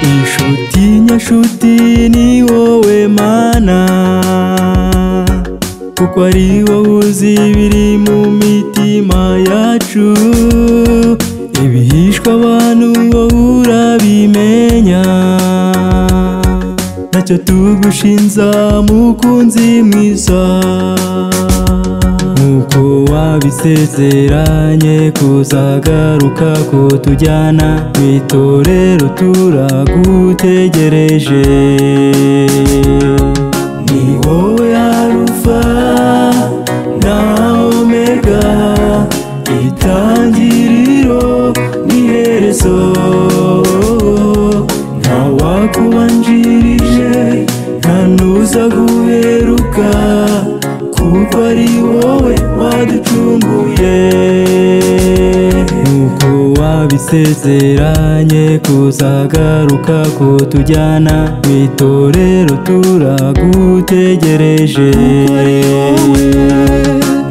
inshuti nyashuti ni wowe Mana, kuko ari wowe uzi ibiri mu mitima yacu, ibihishwa abantu wowe urabimenya. Ntacyo tugushinza mukunzi mwiza, nkuko wabisezeranye kuzagaruka kutujyana mw'itorero turagutegereje. Ni wowe Alufa na Omega, itangiriro n'iherezo, nta wakubanjirije nta n'uza guheruka, kuko ari wowe waducunguye. Nkuko wabisezeranye kuzagaruka kutujyana mw'itorero turagutegereje.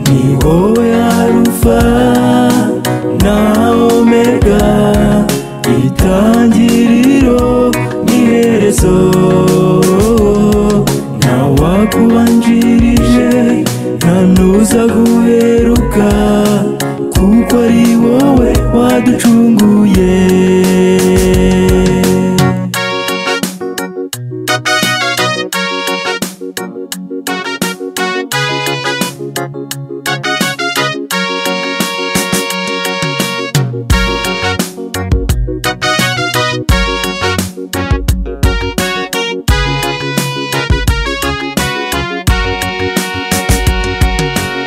Ni wowe Alufa na Omega, itangiriro n'iherezo, nta wakubanjirije nta n'uza guheruka, kuko ari wowe waducunguye.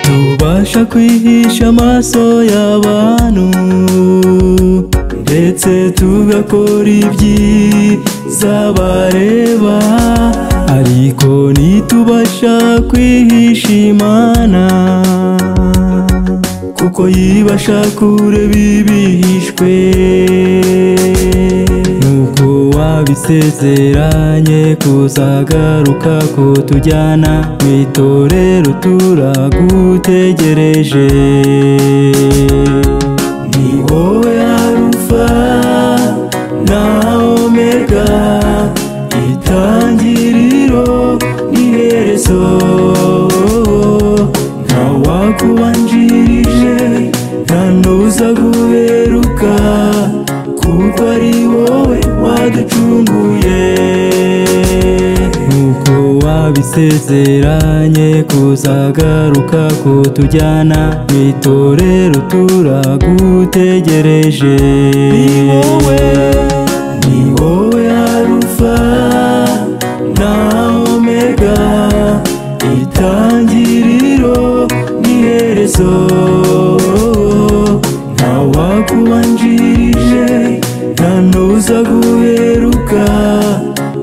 Tubasha kwihisha amaso y'abantu, ndetse tugakora ibyiza bareba, ariko ntitubasha kwihisha Imana, kuko yibasha kureba ibihishwe. Nkuko wabisezeranye kuzagaruka kutujyana mw'itorero turagutegereje. Ni wowe Alufa na Omega, itangiriro n'iherezo, nta wakubanjirije nta n'uza guheruka, kuko ari wowe waducunguye. Nkuko wabisezeranye kuzagaruka kutujyana mw'itorero turagutegereje. Ni wowe Alufa na Omega, itangiriro n'iherezo, nta wakubanjirije nta n'uza guheruka,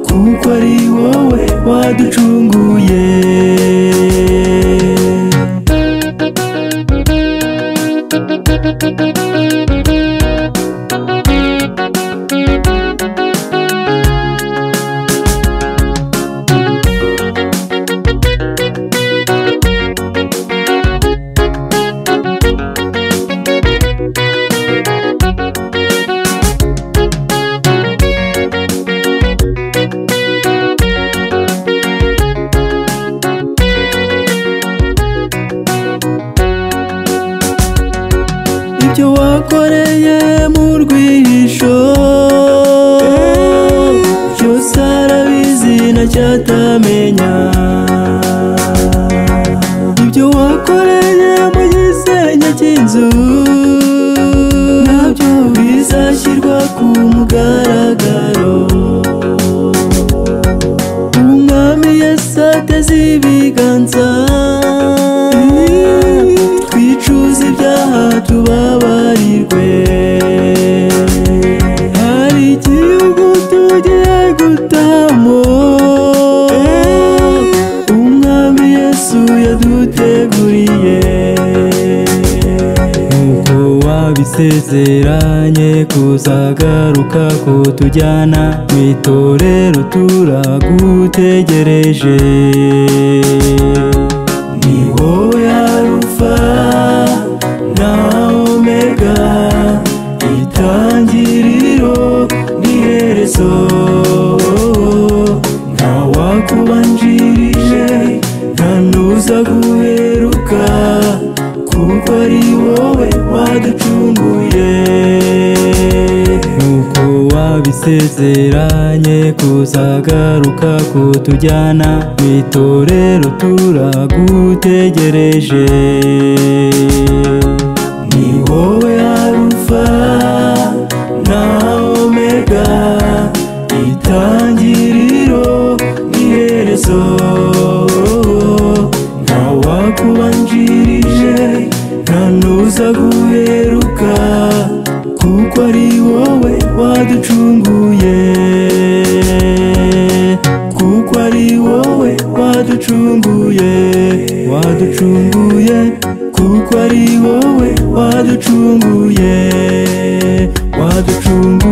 kuko ari wowe waducunguye. Ibyo wakoreye mu rwihisho byose arabizi ntacyatamenya, ibyo wakoreye mu gisenge cy'inzu nabyo bizashyirwa ku mugaragaro. Umwami Yesu ateze ibiganza, twicuza ibyaha tubabarirwe. Hari igihugu tugiye gutamo, Umwami Yesu yaduteguriye. Nkuko wasezeranye kuzagaruka kutujyana mu itorero turagutegereje. Ni wowe Alufa na Omega, itangiriro n'iherezo, nta wakubanjirije nta n'uza guheruka, kuko ari wowe waducunguye. Nuko wabisezeranye kuzagaruka kutujyana mu itorero turagutegereje. Ni wowe Alufa na Omega, itangiriro n'iherezo, nta wakubanjirije nta n'uza guheruka, kuko ari wowe waducunguye, kuko ari wowe waducunguye, waducunguye, kuko ari wowe waducunguye, waducunguye.